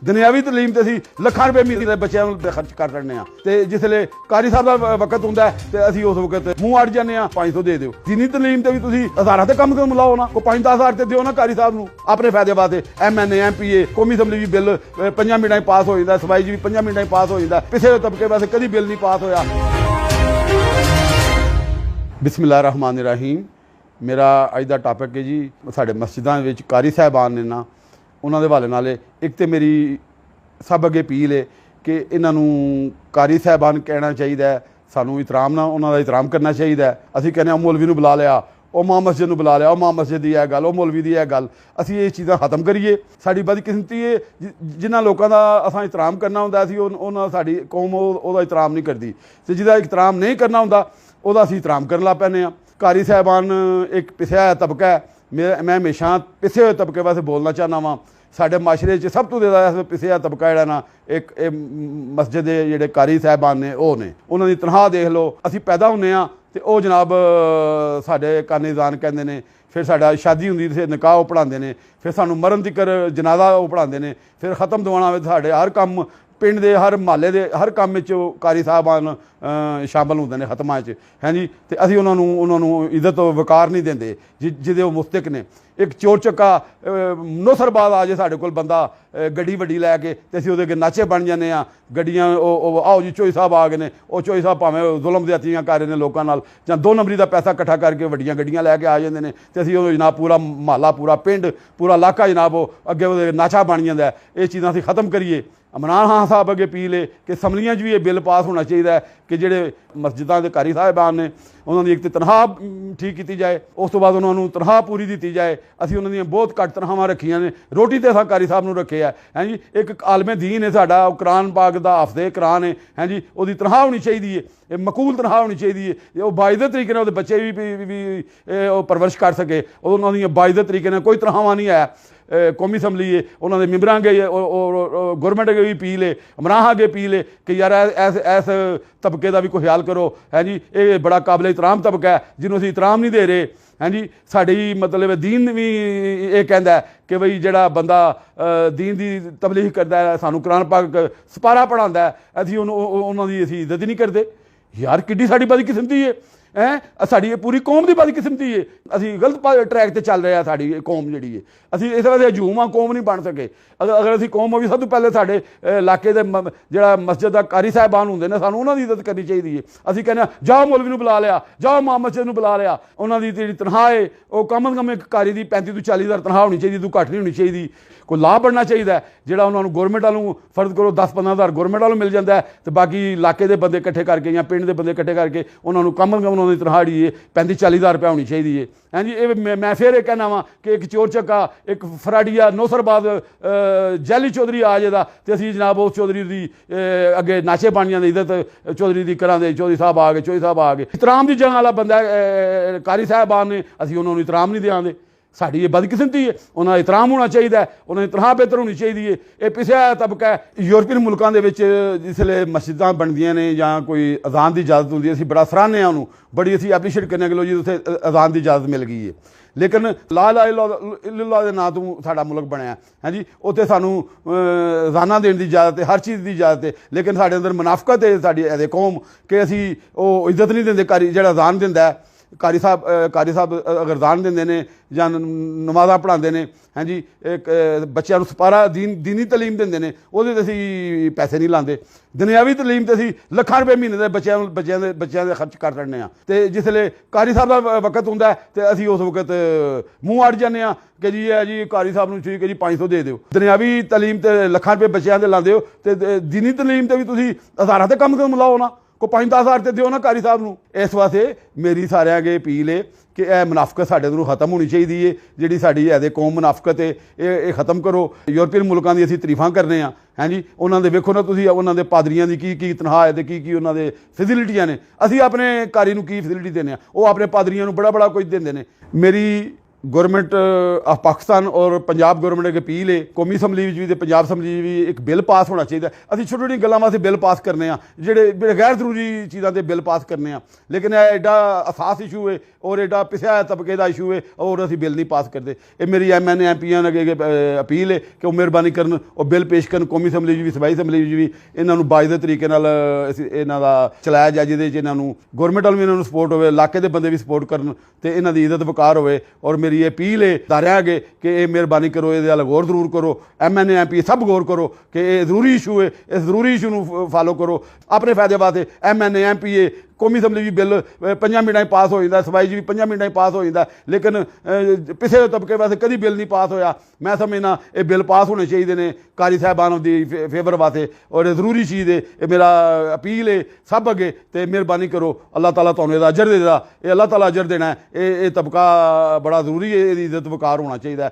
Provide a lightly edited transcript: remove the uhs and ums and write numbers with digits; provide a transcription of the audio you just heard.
दुनियावी तलीम तो असी ਲੱਖਾਂ रुपए महीने के बच्चों पर खर्च कर रहे हैं तो जिसले कारी साहब का वक्त होंगे तो असी उस वक्त मूँह अड़ जाने 500 दे दो। दीनी तलीम तो भी तुम हज़ारा से कम लाओ ना, कोई 5-10 हज़ार तो दो ना कारी साहब को अपने फायदे वास्ते। MNA MPA कौमी असैम्बली भी बिल 5 मिनटां पास हो जाता, सफाई जी भी 5 मिनटां पास हो जाता, पिछले तबके वास्ते कभी बिल नहीं पास होया। बिस्मिल्लाहिर्रहमानिर्रहीम। मेरा अज का टॉपिक है जी साढ़े मस्जिदां विच कारी साहबान ने ना उन्होंने हवाले नाल एक तो मेरी सब अगे अपील है कि इन्हों कारी साहबान कहना चाहिए, सानू इतराम ना उन्होंने इतराम करना चाहिए। असीं कहने मौलवी नूं बुला लिया, वह मां मस्जिद नूं बुला लिया, वह मां मस्जिद की यह गल, वह मौलवी की यह गल। असीं ये चीज़ां खत्म करिए। साडी बदकिस्मती है जिन्हां लोगों का असां इतराम करना हुंदा असीं उन्हां साडी कौम उहदा इतराम नहीं करती, तो जिहदा इतराम नहीं करना हुंदा उहदा असीं इतराम करन लग पैंदे आं। कारी साहबान एक पिछड़ा होया तबका है, मैं हमेशा पिछे हुए तबके वास्ते बोलना चाहना वा। साढ़े माशरे सब तो ज़्यादा पिछड़ा तबका जिहड़ा ना एक मस्जिद के जिहड़े कारी साहबान ने वो ने, उन्होंने तनख्वाह देख लो। असीं पैदा होंदे आ तो वह जनाब साढ़े कानीज़ान कहंदे ने, फिर साडा शादी हुंदी ते निकाह वो पढ़ाते हैं, फिर सानू मरण तिकर जनाजा वो पढ़ाते हैं, फिर ख़त्म दवाना होवे साडे हर काम पिंड दे हर महल्ले दे हर काम में कारी साहबान शामिल होंदे ने खत्मां च, हैं जी। तो असीं उन्होंने इज्जत वकार नहीं देंदे जिहदे मुस्तक ने। एक चोर चक्का नौसरबाज आ जाए साढ़े कोल बंदा गड्डी वड्डी लैके तो असीं उहदे अगे नाचे बन जाने आ। गड्डियां आओ जी चोई साहब आ गए ने, वो चोई साहब भावें जुलम ज़्यादतियां कर रहे हैं लोगों नाल, जां 2 नंबरी का पैसा इकट्ठा करके वड्डियां गड्डियां लैके आ जाते हैं, तो असीं जनाब पूरा महल्ला पूरा पिंड पूरा इलाका जनाब अगे उहदे नाचा बन जाता है। ये चीज़ां असीं खत्म करिए। इमरान खान साहब अगे अपील है कि असैम्बलियां भी ये बिल पास होना चाहिए कि जिहड़े मस्जिदां दे कारी साहबान ने उन्होंने एक तो तनख्वाह ठीक की जाए, उस तो बाद उन्होंने तनख्वाह पूरी दी जाए। असीं उन्होंने बहुत घट तनख्वाहां रखियां ने, रोटी तो असां कारी साहब नूं रखे हैं जी। एक आलमे दीन है साडा, कुरान पाक दा हाफिज़े कुरान है जी, उसकी तनख्वाह होनी चाहिए है, मकबूल तनख्वाह होनी चाहिए, वो बाइज़त तरीके नाल बच्चे भी परवरिश कर सके। उन्होंने बाइज़त तरीके नाल कोई तनख्वाह नहीं है। कौमी असैम्बली है उन्होंने मैंबरां अगे गौरमेंट अगे भी अपील है, इमरान अगे अपील है कि यार ऐस तबके का भी कोई ख्याल करो, है जी। ये बड़ा काबिल इतराम तबका है जिन्होंं असीं इतराम नहीं दे रहे, हैं जी। साड़ी मतलब दीन भी ये कहता है कि बई जिहड़ा बंदा दीन की तबलीग करता है, सानू कुरान पाक सपारा पढ़ाता है, असीं उन्होंने असीं इज्जत नहीं करते। यार किड्डी साड़ी बदकिस्मती है साड़ी पूरी कौम की बदकिस्मती है। असीं गलत ट्रैक पर चल रहे हैं, साड़ी कौम जी है। असीं इस वास्ते हजूम आ कौम नहीं बन सके। अगर असीं कौम होवी सब तो पहले साढ़े इलाके के जिहड़ा मस्जिद का कारी साहबान होंदे ने सानू उन्हां दी इज्जत करनी चाहिए है। असीं कहने जाओ मौलवी नूं बुला लिया, जाओ मां मस्जिद नूं बुला लिया। उन्हां दी जिहड़ी तनख्वाह है वो कम से कम एक कारी की 35 तो 40 हज़ार तनख्वाह होनी चाहिए, तू घट नहीं होनी चाहिए। कोई लाभ बनना चाहिए जिहड़ा उन्होंने गौरमेंट वालों फर्ज करो 10-15 हज़ार गौरमेंट वालों मिल जाता है, तो बाकी इलाके के बंदे इकट्ठे करके या पिंड के बंदे इकट्ठे करके उन्होंने कम से कम उन्होंने तनख्वाह जी 35-40 हज़ार रुपया होनी चाहिए है, हैं जी। ये मैं फिर एक कहना वा कि एक चोर चक्का एक फराडिया नौसरबाज जैली चौधरी आ जाएगा तो असीं जनाब उस चौधरी की अगे नाचे बन जाते, इज्जत चौधरी की करा दे, चौधरी साहब आ गए, चौधरी साहब आ गए। इतराम की जगह वाला बंदा कारी साहबान ने, असीं उन्होंने इतराम नहीं देंगे। साड़ी ये बदकिस्मती है, उन्होंने इतराम होना चाहिए, उन्होंने तनख्वाह बेहतर होनी चाहिए। ये पिछड़ा तबका है यूरोपीयन मुल्कों के जिसले मस्जिदां बनदियां ने या कोई अजान की इजाजत होंदी है, असीं बड़ा सराहने उन्होंने, बड़ी असीं एप्रीशिएट करने कि लो जी उत्थे अजान की इजाजत मिल गई है। लेकिन ला इलाहा इल्लल्लाह के नां तो साडा मुल्क बनया है जी, उत्थे सानू अजाना देने की इजाजत है, हर चीज़ की इजाजत है। लेकिन साडे अंदर मुनाफकत है साडी ऐसे कौम कि असीं वो इज्जत नहीं देंदे कारी जिहड़ा अजान दिंदा है। कारी साहब अगर दान देंदे ने जां नमाज़ां पढ़ाते हैं, हैं जी। एक बच्चों को सपारा दीनी तलीम देंदे ने, उहदे ते असीं पैसे नहीं लाते। दुनियावी तलीम तो असीं ਲੱਖਾਂ रुपए महीने के बच्चों के खर्च कर रहे हैं। तो जिसले कारी साहब का वक्त होंगे तो असीं उस वक्त मूँह अड़ जाने कि जी है जी कारी साहब को ठीक है जी 500 दे दो। दुनियावी तलीम तो ਲੱਖਾਂ रुपए बच्चों के लाते हो, तो दीनी तलीम तो भी तुसीं हज़ारां ते कम लाओ ना, कोई 5-10 हज़ार तो दो ना कारी साहब को। इस वास्ते मेरी सारे अगे अपील है कि यह मुनाफकत साढ़े को खत्म होनी चाहिए है। जी साड़ी है कौम मुनाफकत है ये खत्म करो। यूरोपीयन मुल्कों की असीं तरीफां करने हैं जी। उन्होंने वेखो ना तुसीं उन्होंने पादरियां की तनख्वाह है, की उन्होंने फैसिलिटियां ने। असीं अपने कारी की फैसिलिटी देने, वो अपने पादरियां बड़ा बड़ा कुछ देंदे ने। मेरी गौरमेंट ऑफ पाकिस्तान और पंजाब गौरमेंट अगे अपील है, कौमी असैम्बली भी तो पंजाब असैम्बली भी एक बिल पास होना चाहिए। असीं छोटी छोटी गल्लां वास्ते बिल पास करने जिहड़े गैर जरूरी चीज़ों के बिल पास करने, लेकिन एडा असास इशू है ਔਰ एडा पिछड़ा तबके का इशू है और असीं बिल नहीं पास करते। ये मेरी MNA MPs अगे अपील है कि वो मेहरबानी करन और बिल पेश करन कौमी असैंबली भी सूबाई असैंबली भी इन्हां नूं बाइज़त तरीके नाल इन्हां दा चलाया जाए जिहदे च इन्हां नूं गौरमेंट वाल भी इन्हां नूं सपोर्ट होवे इलाके दे बंदे भी सपोर्ट करन ते इन्हां दी इज्जत वकार होवे। और मेरी ये अपील है दारियां अगे कि ये मेहरबानी करो इहदे नाल गौर जरूर करो MNA MP सब गौर करो कि ये जरूरी इशू है इस जरूरी इशू नूं फॉलो करो अपने फायदे वास्ते। MNA MPA कौमी असैंबली भी बिल 5 मिनटां पास हो जाता सूबाई भी 5 मिनटां पास हो जाता लेकिन पिछले तबके वास्ते कभी बिल नहीं पास होया। मैं समझना ये बिल पास होने चाहिए ने कारी साहबान दी फेवर वास्ते और जरूरी चीज़ है। ये मेरा अपील है सब अगे तो मेहरबानी करो अल्लाह ताला तुहानूं इहदा अजर देगा। ये अल्लाह ताला अजर देना है। ये तबका बड़ा जरूरी है इहदी इज्जत वकार होना चाहिए।